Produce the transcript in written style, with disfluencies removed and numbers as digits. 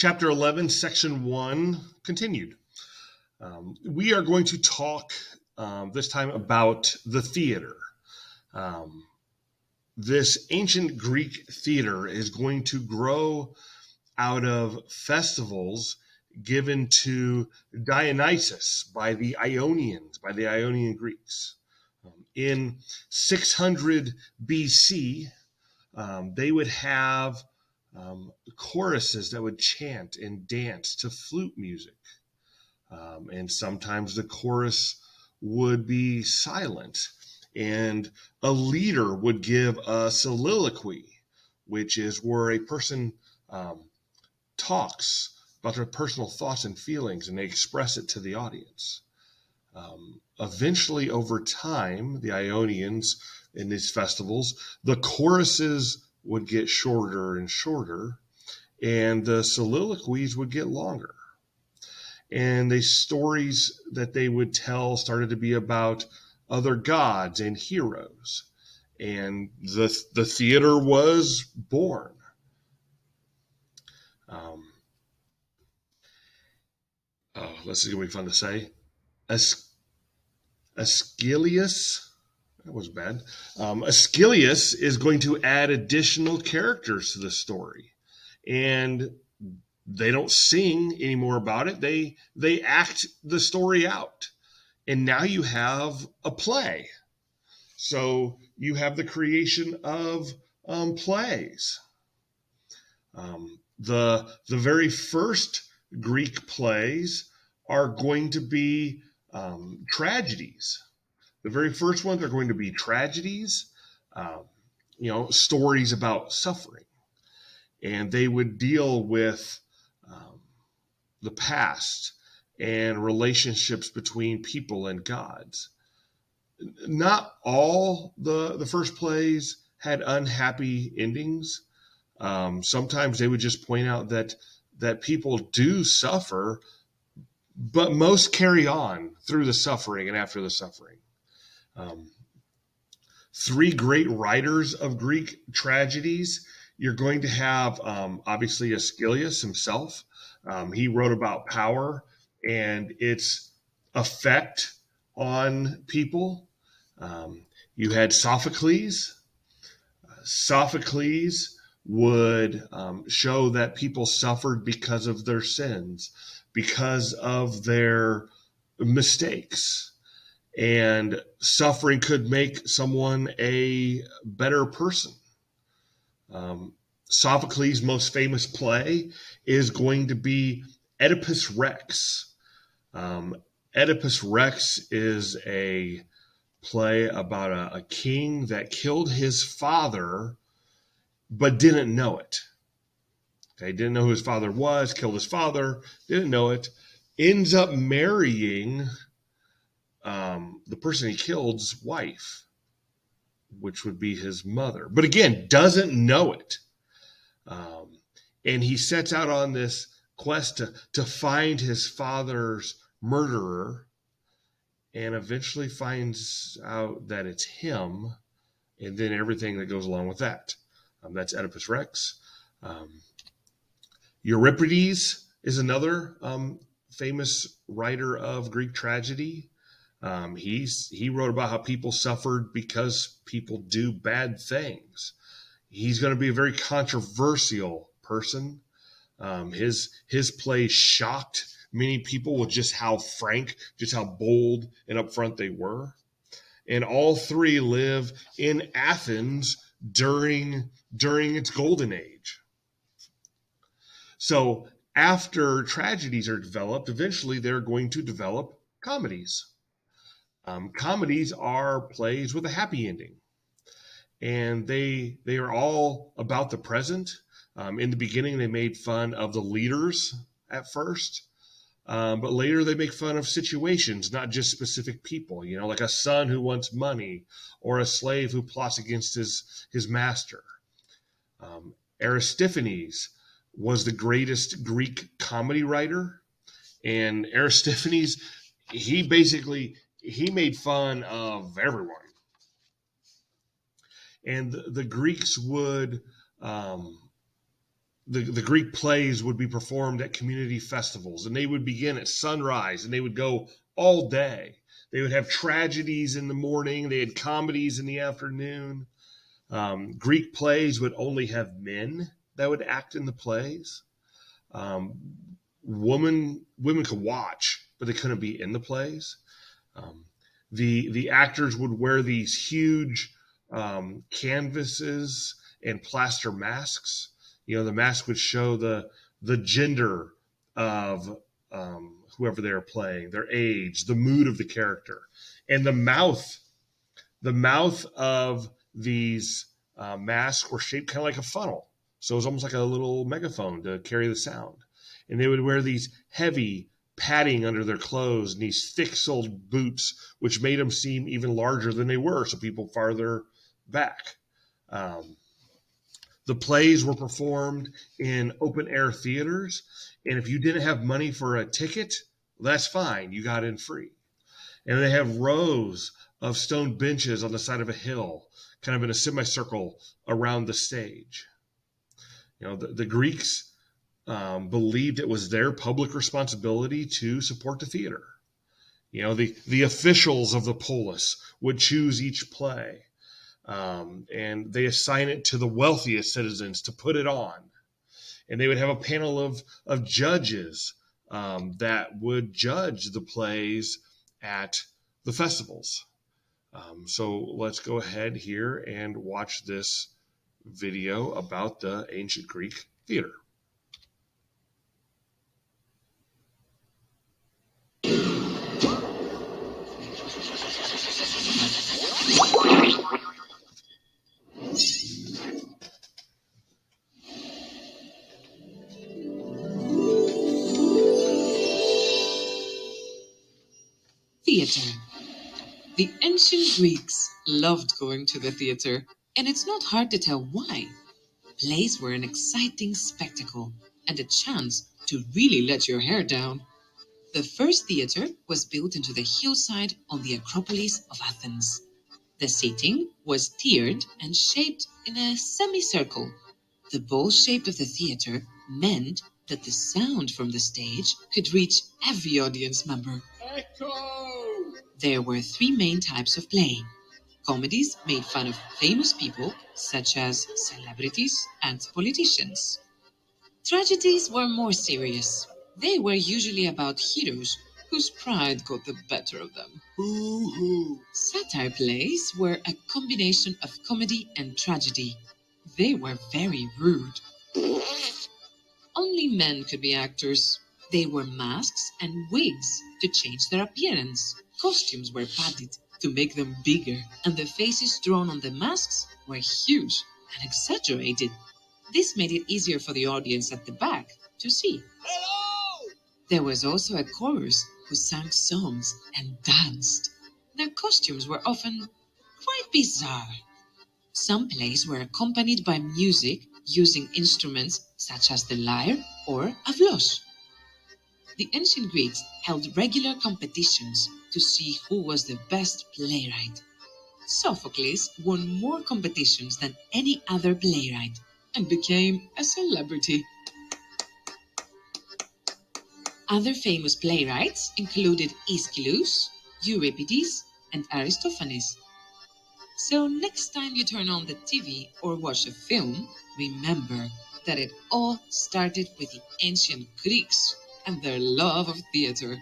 Chapter 11, Section 1, continued. We are going to talk this time about the theater. This ancient Greek theater is going to grow out of festivals given to Dionysus by the Ionians, by the Ionian Greeks. In 600 BC, they would have choruses that would chant and dance to flute music. And sometimes the chorus would be silent, and a leader would give a soliloquy, which is where a person talks about their personal thoughts and feelings, and they express it to the audience. Eventually, over time, the Ionians in these festivals, the choruses would get shorter and shorter, and the soliloquies would get longer. And the stories that they would tell started to be about other gods and heroes. And the theater was born. This is going to be fun to say. Aeschylus, that was bad. Aeschylus is going to add additional characters to the story. And they don't sing anymore about it. They act the story out. And now you have a play. So you have the creation of plays. The very first Greek plays are going to be tragedies. The very first ones are going to be tragedies, stories about suffering. And they would deal with the past and relationships between people and gods. Not all the first plays had unhappy endings. Sometimes they would just point out that people do suffer, but most carry on through the suffering and after the suffering. Three great writers of Greek tragedies. You're going to have, obviously, Aeschylus himself. He wrote about power and its effect on people. You had Sophocles. Sophocles would show that people suffered because of their sins, because of their mistakes. And suffering could make someone a better person. Sophocles' most famous play is going to be Oedipus Rex. Oedipus Rex is a play about a king that killed his father but didn't know it. Okay, didn't know who his father was, killed his father, didn't know it, ends up marrying the person he killed's wife, which would be his mother. But again, doesn't know it. And he sets out on this quest to find his father's murderer, and eventually finds out that it's him, and then everything that goes along with that. That's Oedipus Rex. Euripides is another famous writer of Greek tragedy. He wrote about how people suffered because people do bad things. He's going to be a very controversial person. His play shocked many people with just how frank, just how bold and upfront they were. And all three live in Athens during its golden age. So after tragedies are developed, eventually they're going to develop comedies. Comedies are plays with a happy ending. And they are all about the present. In the beginning, they made fun of the leaders at first, but later they make fun of situations, not just specific people. Like a son who wants money, or a slave who plots against his master. Aristophanes was the greatest Greek comedy writer, and Aristophanes, he made fun of everyone. And the Greeks would the Greek plays would be performed at community festivals, and they would begin at sunrise and they would go all day. They would have tragedies in the morning, they had comedies in the afternoon. Greek plays would only have men that would act in the plays. Um, women could watch, but they couldn't be in the plays. Um, the actors would wear these huge canvases and plaster masks. The mask would show the gender of whoever they were playing, their age, the mood of the character, and the mouth of these masks were shaped kind of like a funnel. So it was almost like a little megaphone to carry the sound. And they would wear these heavy padding under their clothes and these thick-soled boots, which made them seem even larger than they were, so people farther back. The plays were performed in open-air theaters, and if you didn't have money for a ticket, that's fine. You got in free. And they have rows of stone benches on the side of a hill, kind of in a semicircle around the stage. The Greeks believed it was their public responsibility to support the theater. The officials of the polis would choose each play, and they assign it to the wealthiest citizens to put it on. And they would have a panel of judges that would judge the plays at the festivals. So let's go ahead here and watch this video about the ancient Greek theater. Theater. The ancient Greeks loved going to the theater, and it's not hard to tell why. Plays were an exciting spectacle and a chance to really let your hair down. The first theater was built into the hillside on the Acropolis of Athens. The seating was tiered and shaped in a semicircle. The bowl shape of the theater meant that the sound from the stage could reach every audience member. Echo! There were three main types of play. Comedies made fun of famous people, such as celebrities and politicians. Tragedies were more serious. They were usually about heroes whose pride got the better of them. Boo-hoo. Satire plays were a combination of comedy and tragedy. They were very rude. Only men could be actors. They wore masks and wigs to change their appearance. Costumes were padded to make them bigger, and the faces drawn on the masks were huge and exaggerated. This made it easier for the audience at the back to see. Hello! There was also a chorus who sang songs and danced. Their costumes were often quite bizarre. Some plays were accompanied by music using instruments such as the lyre or avlos. The ancient Greeks held regular competitions to see who was the best playwright. Sophocles won more competitions than any other playwright and became a celebrity. Other famous playwrights included Aeschylus, Euripides, and Aristophanes. So next time you turn on the TV or watch a film, remember that it all started with the ancient Greeks and their love of theater.